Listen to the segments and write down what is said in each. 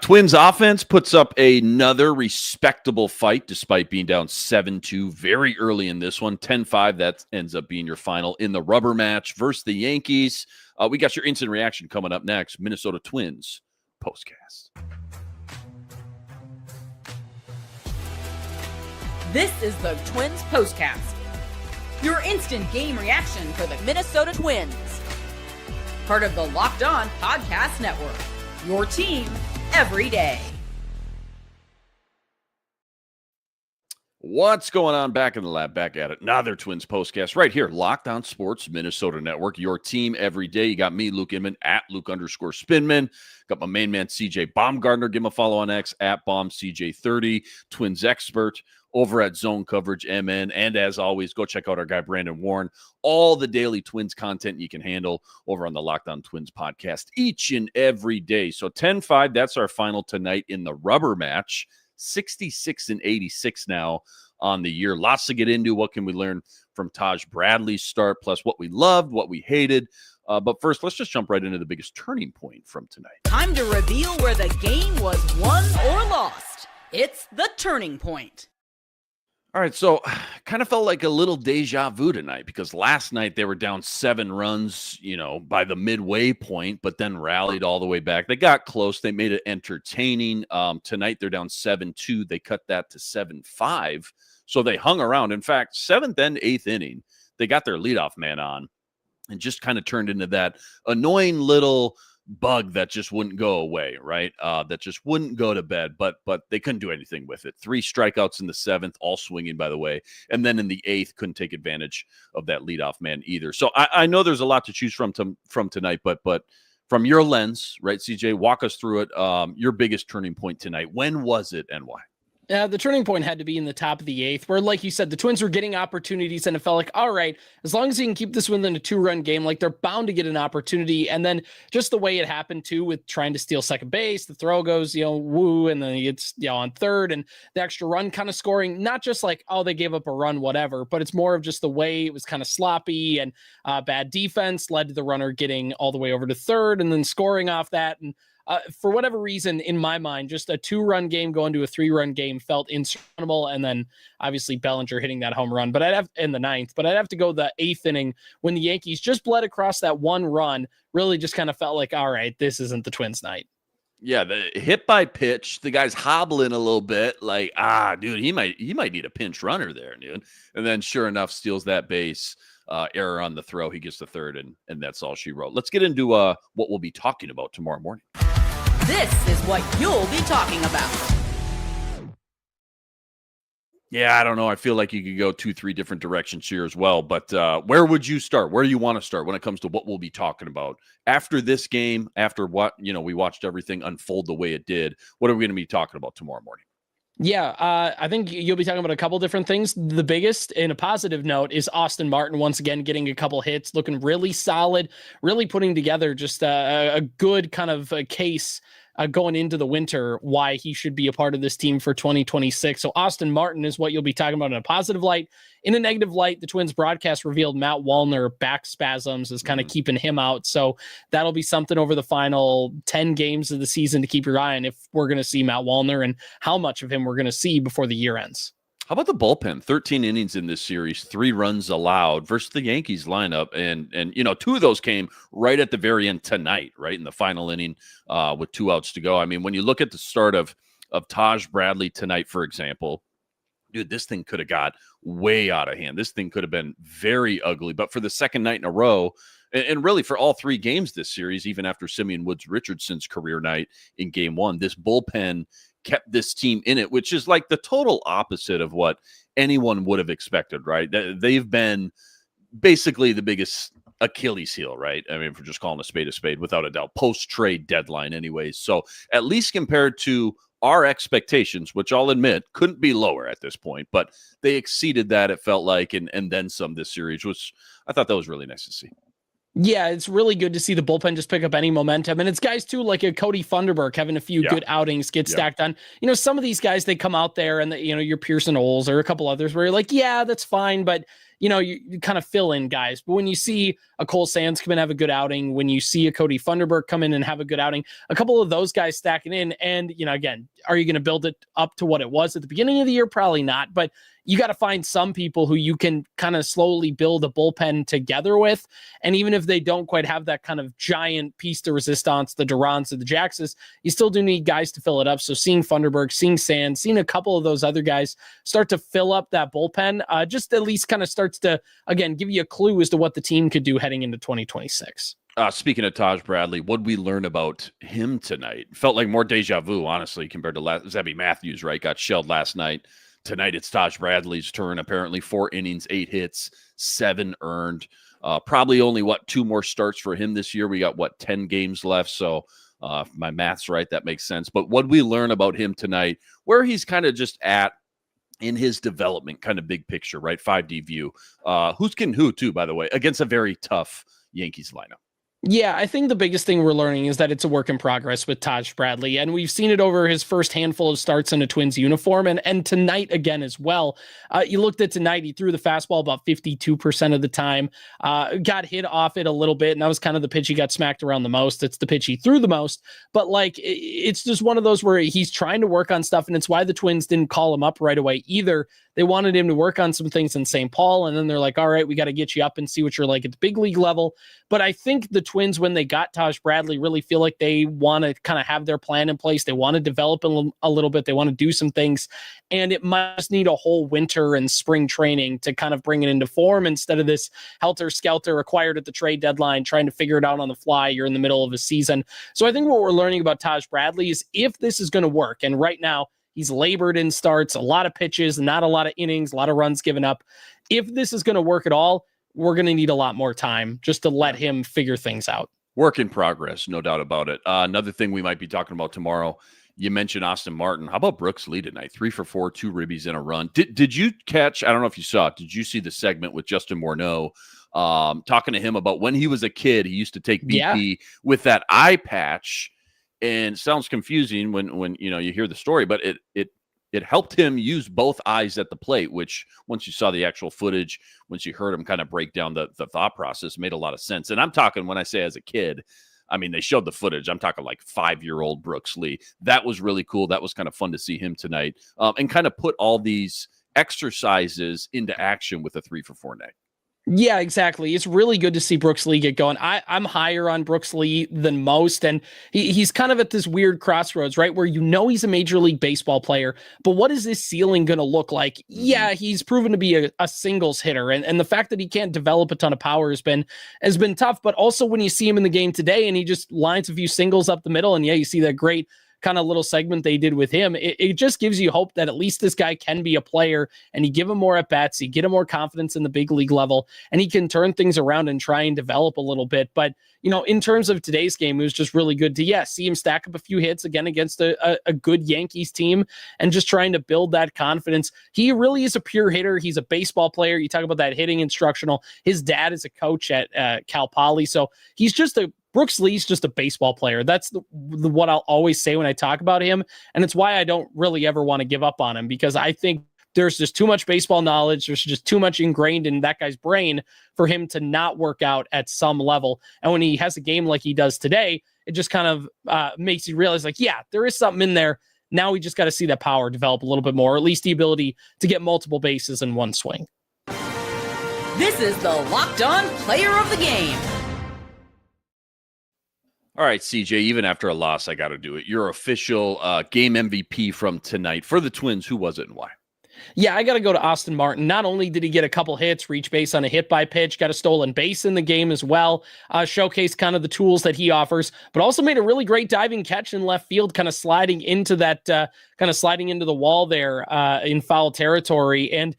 Twins offense puts up another respectable fight despite being down 7-2 very early in this one. 10-5, that ends up being your final in the rubber match versus the Yankees. We got your instant reaction coming up next. Minnesota Twins postcast. This is the Twins postcast. Your instant game reaction for the Minnesota Twins. Part of the Locked On Podcast Network. Your team every day. What's going on back in the lab? Back at it. Another Twins postcast right here. Locked On Sports Minnesota Network. Your team every day. You got me, Luke Inman, at Luke_Spinman. Got my main man, CJ Baumgartner. Give him a follow on X, at BombCJ30. Twins expert over at Zone Coverage MN. And as always, go check out our guy, Brandon Warren. All the daily Twins content you can handle over on the Locked On Twins podcast each and every day. So 10-5, that's our final tonight in the rubber match. 66-86 now on the year. Lots to get into. What can we learn from Taj Bradley's start, plus what we loved, what we hated. But first, let's just jump right into the biggest turning point from tonight. Time to reveal where the game was won or lost. It's the turning point. All right, so kind of felt like a little deja vu tonight because last night they were down 7 runs, by the midway point, but then rallied all the way back. They got close. They made it entertaining. Tonight they're down 7-2. They cut that to 7-5. So they hung around. In fact, 7th and 8th inning, they got their leadoff man on and just kind of turned into that annoying little bug that just wouldn't go away, right? That just wouldn't go to bed, but they couldn't do anything with it. 3 strikeouts in the 7th, all swinging, by the way. And then in the 8th, couldn't take advantage of that leadoff man either. So I know there's a lot to choose from tonight, but from your lens, right, CJ, walk us through it. Your biggest turning point tonight. When was it and why? The turning point had to be in the top of the 8th, where, like you said, the Twins were getting opportunities, and it felt like, all right, as long as you can keep this within a 2-run game, like they're bound to get an opportunity. And then just the way it happened too, with trying to steal second base, the throw goes, woo, and then it's on third, and the extra run kind of scoring, not just like, oh, they gave up a run, whatever, but it's more of just the way it was kind of sloppy, and bad defense led to the runner getting all the way over to third and then scoring off that. And for whatever reason, in my mind, just a 2-run game going to a 3-run game felt insurmountable. And then obviously Bellinger hitting that home run, but I'd have in the 9th, but I'd have to go the 8th inning when the Yankees just bled across that 1 run, really just kind of felt like, all right, this isn't the Twins night. Yeah, the hit by pitch, the guy's hobbling a little bit, like, dude, he might need a pinch runner there, dude. And then sure enough, steals that base. Error on the throw. He gets the third, and that's all she wrote. Let's get into what we'll be talking about tomorrow morning. This is what you'll be talking about. Yeah, I don't know. I feel like you could go 2-3 different directions here as well. But where would you start? Where do you want to start when it comes to what we'll be talking about after this game? After what we watched everything unfold the way it did. What are we going to be talking about tomorrow morning? Yeah, I think you'll be talking about a couple different things. The biggest, in a positive note, is Austin Martin once again getting a couple hits, looking really solid, really putting together just a good kind of a case going into the winter why he should be a part of this team for 2026. So Austin Martin is what you'll be talking about in a positive light. In a negative light, the Twins broadcast revealed Matt Wallner back spasms is kind of keeping him out. So that'll be something over the final 10 games of the season to keep your eye on if we're going to see Matt Wallner and how much of him we're going to see before the year ends. How about the bullpen? 13 innings in this series, 3 runs allowed versus the Yankees lineup. And 2 of those came right at the very end tonight, right in the final inning with 2 outs to go. I mean, when you look at the start of Taj Bradley tonight, for example, dude, this thing could have got way out of hand. This thing could have been very ugly. But for the second night in a row, and really for all 3 games this series, even after Simeon Woods Richardson's career night in game 1, this bullpen kept this team in it, which is like the total opposite of what anyone would have expected, right? They've been basically the biggest Achilles heel, right? I mean, if we're just calling a spade, without a doubt, post-trade deadline anyways. So at least compared to our expectations, which I'll admit couldn't be lower at this point, but they exceeded that, it felt like, and then some this series, which I thought that was really nice to see. Yeah, it's really good to see the bullpen just pick up any momentum. And it's guys, too, like a Cody Funderburk having a few good outings, get stacked on. Some of these guys, they come out there and, your Pearson Olds or a couple others where you're like, yeah, that's fine. But, you kind of fill in guys. But when you see a Cole Sands come in and have a good outing, when you see a Cody Funderburk come in and have a good outing, a couple of those guys stacking in, and, again, are you going to build it up to what it was at the beginning of the year? Probably not, but you got to find some people who you can kind of slowly build a bullpen together with. And even if they don't quite have that kind of giant piece de resistance, the Durants or the Jaxes, you still do need guys to fill it up. So seeing Funderburk, seeing Sands, seeing a couple of those other guys start to fill up that bullpen, just at least kind of starts to, again, give you a clue as to what the team could do heading into 2026. Speaking of Taj Bradley, what did we learn about him tonight? Felt like more deja vu, honestly, compared to Zebby Matthews, right? Got shelled last night. Tonight, it's Taj Bradley's turn. Apparently 4 innings, 8 hits, 7 earned. Probably only, 2 more starts for him this year. We got, 10 games left. So if my math's right, that makes sense. But what did we learn about him tonight, where he's kind of just at in his development, kind of big picture, right? 5D view. Who's getting who, too, by the way, against a very tough Yankees lineup. Yeah, I think the biggest thing we're learning is that it's a work in progress with Taj Bradley, and we've seen it over his first handful of starts in a Twins uniform, and tonight again as well. You looked at tonight, he threw the fastball about 52% of the time, got hit off it a little bit, and that was kind of the pitch he got smacked around the most. It's the pitch he threw the most, but it's just one of those where he's trying to work on stuff, and it's why the Twins didn't call him up right away either. They wanted him to work on some things in St. Paul, and then they're like, all right, we got to get you up and see what you're like at the big league level. But I think the Twins, when they got Taj Bradley, really feel like they want to kind of have their plan in place. They want to develop a little bit. They want to do some things, and it must need a whole winter and spring training to kind of bring it into form instead of this helter-skelter acquired at the trade deadline, trying to figure it out on the fly. You're in the middle of a season. So I think what we're learning about Taj Bradley is if this is going to work, and right now, he's labored in starts, a lot of pitches, not a lot of innings, a lot of runs given up. If this is going to work at all, we're going to need a lot more time just to let him figure things out. Work in progress, no doubt about it. Another thing we might be talking about tomorrow, you mentioned Austin Martin. How about Brooks Lee tonight? 3 for 4, 2 ribbies in a run. Did you catch, I don't know if you saw it, did you see the segment with Justin Morneau talking to him about when he was a kid, he used to take BP with that eye patch? And it sounds confusing when you hear the story, but it helped him use both eyes at the plate, which once you saw the actual footage, once you heard him kind of break down the thought process, made a lot of sense. And I'm talking, when I say as a kid, I mean, they showed the footage. I'm talking like 5-year-old Brooks Lee. That was really cool. That was kind of fun to see him tonight, and kind of put all these exercises into action with a 3 for 4 night. Yeah, exactly. It's really good to see Brooks Lee get going. I'm higher on Brooks Lee than most, and he's kind of at this weird crossroads, right, where he's a Major League Baseball player, but what is his ceiling going to look like? Yeah, he's proven to be a singles hitter, and the fact that he can't develop a ton of power has been tough, but also when you see him in the game today and he just lines a few singles up the middle, and you see that great kind of little segment they did with him, it just gives you hope that at least this guy can be a player, and you give him more at-bats, you get him more confidence in the big league level, and he can turn things around and try and develop a little bit. But, in terms of today's game, it was just really good to, see him stack up a few hits again against a good Yankees team and just trying to build that confidence. He really is a pure hitter. He's a baseball player. You talk about that hitting instructional. His dad is a coach at Cal Poly, so he's just Brooks Lee's just a baseball player. That's what I'll always say when I talk about him. And it's why I don't really ever want to give up on him, because I think there's just too much baseball knowledge. There's just too much ingrained in that guy's brain for him to not work out at some level. And when he has a game like he does today, it just kind of makes you realize, like, yeah, there is something in there. Now we just got to see that power develop a little bit more, or at least the ability to get multiple bases in one swing. This is the Locked On Player of the Game. All right, CJ, even after a loss, I got to do it. Your official game MVP from tonight for the Twins. Who was it and why? Yeah, I got to go to Austin Martin. Not only did he get a couple hits, reach base on a hit by pitch, got a stolen base in the game as well, showcased kind of the tools that he offers, but also made a really great diving catch in left field, kind of sliding into the wall there in foul territory. And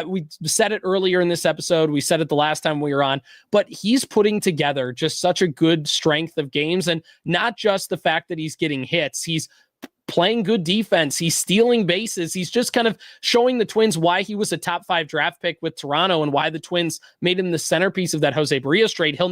we said it earlier in this episode. We said it the last time we were on, but he's putting together just such a good strength of games, and not just the fact that he's getting hits. He's playing good defense. He's stealing bases. He's just kind of showing the Twins why he was a top 5 draft pick with Toronto and why the Twins made him the centerpiece of that Jose Barrios trade. He'll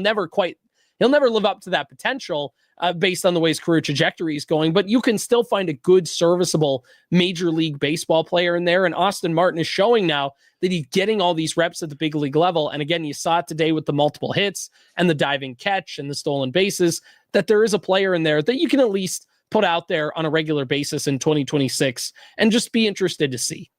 he'll never live up to that potential based on the way his career trajectory is going, but you can still find a good, serviceable Major League Baseball player in there. And Austin Martin is showing now that he's getting all these reps at the big league level. And again, you saw it today with the multiple hits and the diving catch and the stolen bases, that there is a player in there that you can at least put out there on a regular basis in 2026 and just be interested to see.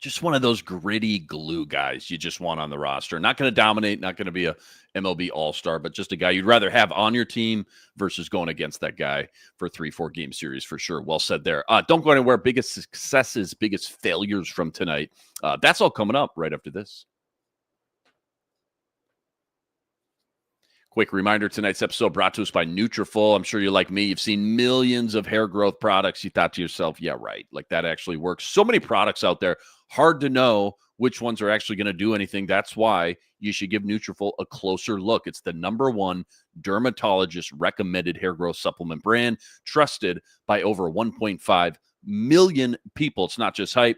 Just one of those gritty glue guys you just want on the roster. Not going to dominate, not going to be a MLB all-star, but just a guy you'd rather have on your team versus going against that guy for a 3-4 game series for sure. Well said there. Don't go anywhere. Biggest successes, biggest failures from tonight. That's all coming up right after this. Quick reminder, tonight's episode brought to us by Nutrafol. I'm sure you're like me. You've seen millions of hair growth products. You thought to yourself, yeah, right. Like that actually works. So many products out there. Hard to know which ones are actually going to do anything. That's why you should give Nutrafol a closer look. It's the #1 dermatologist recommended hair growth supplement brand, trusted by over 1.5 million people. It's not just hype.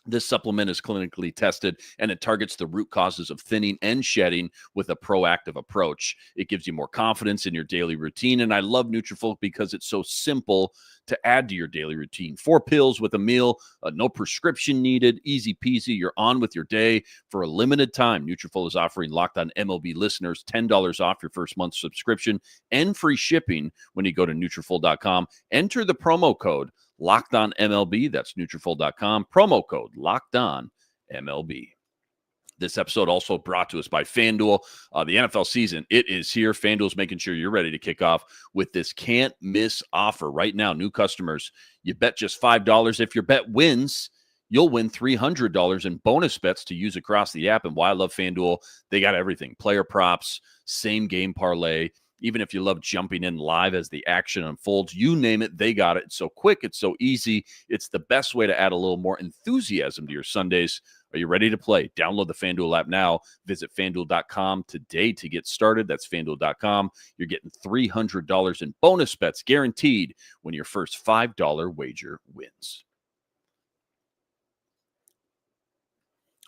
This supplement is clinically tested, and it targets the root causes of thinning and shedding with a proactive approach. It gives you more confidence in your daily routine, and I love Nutrafol because it's so simple to add to your daily routine. 4 pills with a meal, no prescription needed, easy peasy. You're on with your day. For a limited time, Nutrafol is offering Locked On MLB listeners $10 off your first month subscription and free shipping when you go to Nutrafol.com. Enter the promo code Locked On MLB. That's Nutrafol.com. Promo code Locked On MLB. This episode also brought to us by FanDuel. The NFL season, it is here. FanDuel's making sure you're ready to kick off with this can't-miss offer. Right now, new customers, you bet just $5. If your bet wins, you'll win $300 in bonus bets to use across the app. And why I love FanDuel, they got everything. Player props, same-game parlay. Even if you love jumping in live as the action unfolds, you name it, they got it. It's so quick. It's so easy. It's the best way to add a little more enthusiasm to your Sundays. Are you ready to play? Download the FanDuel app now. Visit FanDuel.com today to get started. That's FanDuel.com. You're getting $300 in bonus bets guaranteed when your first $5 wager wins.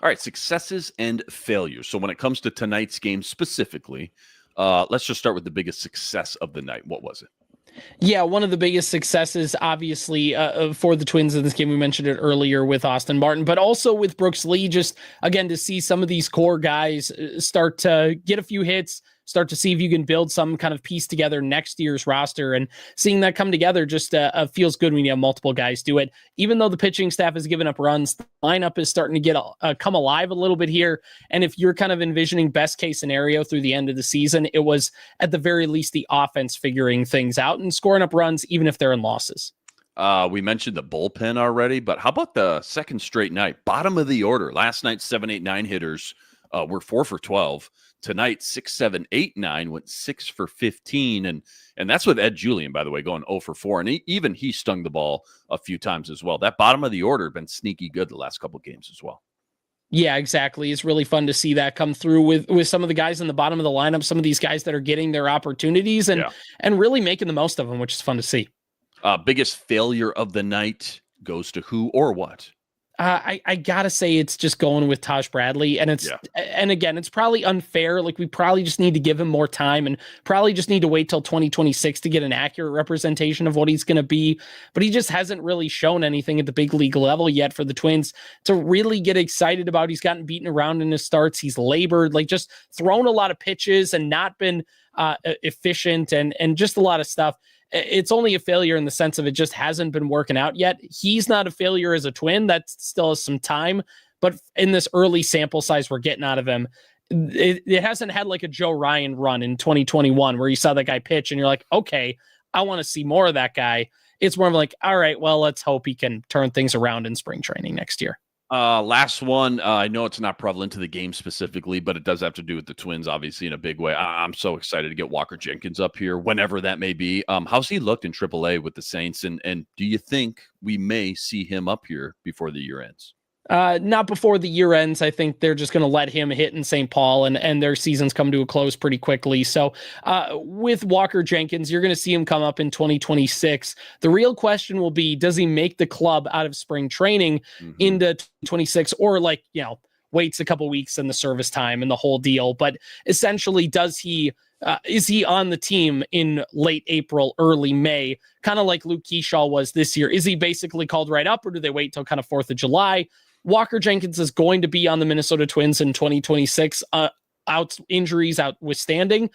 All right, successes and failures. So when it comes to tonight's game specifically, let's just start with the biggest success of the night. What was it? Yeah, one of the biggest successes, obviously, for the Twins in this game. We mentioned it earlier with Austin Martin, but also with Brooks Lee. Just, again, to see some of these core guys start to get a few hits, start to see if you can build some kind of piece together next year's roster. And seeing that come together just feels good when you have multiple guys do it. Even though the pitching staff has given up runs, the lineup is starting to get come alive a little bit here. And if you're kind of envisioning best case scenario through the end of the season, it was at the very least the offense figuring things out and scoring up runs, even if they're in losses. We mentioned the bullpen already, but how about the second straight night? Bottom of the order. Last night, 7, 8, 9 hitters were 4 for 12. Tonight, 6, 7, 8, 9 went 6 for 15. And that's with Ed Julian, by the way, going 0 for 4. And even he stung the ball a few times as well. That bottom of the order been sneaky good the last couple of games as well. Yeah, exactly. It's really fun to see that come through with some of the guys in the bottom of the lineup, some of these guys that are getting their opportunities and really making the most of them, which is fun to see. Biggest failure of the night goes to who or what? I gotta say it's just going with Taj Bradley, and and again, it's probably unfair. Like, we probably just need to give him more time and probably just need to wait till 2026 to get an accurate representation of what he's going to be. But he just hasn't really shown anything at the big league level yet for the Twins to really get excited about. He's gotten beaten around in his starts. He's labored, like just thrown a lot of pitches and not been efficient and just a lot of stuff. It's only a failure in the sense of it just hasn't been working out yet. He's not a failure as a Twin. That still has some time. But in this early sample size we're getting out of him, it hasn't had like a Joe Ryan run in 2021 where you saw that guy pitch and you're like, okay, I want to see more of that guy. It's more of like, all right, well, let's hope he can turn things around in spring training next year. Last one. I know it's not prevalent to the game specifically, but it does have to do with the Twins, obviously, in a big way. I'm so excited to get Walker Jenkins up here, whenever that may be. How's he looked in AAA with the Saints? And do you think we may see him up here before the year ends? Not before the year ends. I think they're just going to let him hit in St. Paul and their seasons come to a close pretty quickly. So with Walker Jenkins, you're going to see him come up in 2026. The real question will be, does he make the club out of spring training into 26, or waits a couple weeks in the service time and the whole deal. But essentially, is he on the team in late April, early May, kind of like Luke Keyshaw was this year? Is he basically called right up, or do they wait till kind of 4th of July? Walker Jenkins is going to be on the Minnesota Twins in 2026, injuries outwithstanding.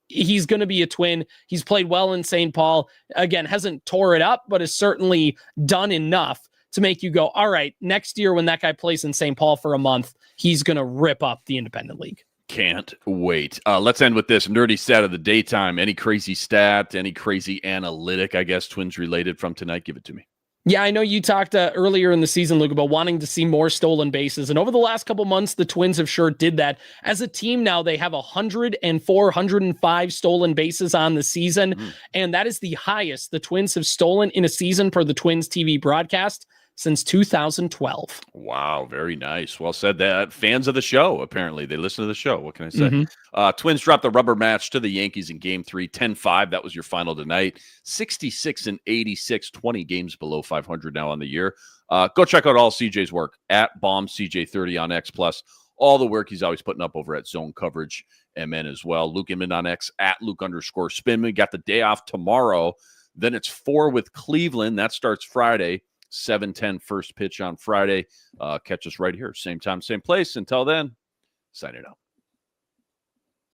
He's going to be a Twin. He's played well in St. Paul. Again, hasn't tore it up, but has certainly done enough to make you go, all right, next year when that guy plays in St. Paul for a month, he's going to rip up the independent league. Can't wait. Let's end with this nerdy stat of the daytime. Any crazy stat, any crazy analytic, I guess, Twins related from tonight? Give it to me. Yeah, I know you talked earlier in the season, Luke, about wanting to see more stolen bases. And over the last couple months, the Twins have sure did that. As a team now, they have 105 stolen bases on the season. And that is the highest the Twins have stolen in a season per the Twins TV broadcast since 2012. Wow, very nice. Well said. That fans of the show, apparently. They listen to the show. What can I say? Twins dropped the rubber match to the Yankees in Game 3, 10-5. That was your final tonight. 66-86, 20 games below 500 now on the year. Go check out all CJ's work at BombCJ30 on X+. All the work he's always putting up over at Zone Coverage MN as well. Luke Inman on X at Luke_Spinman. Got the day off tomorrow. Then it's 4 with Cleveland. That starts Friday. 7:10 first pitch on Friday. Catch us right here. Same time, same place. Until then, sign it out.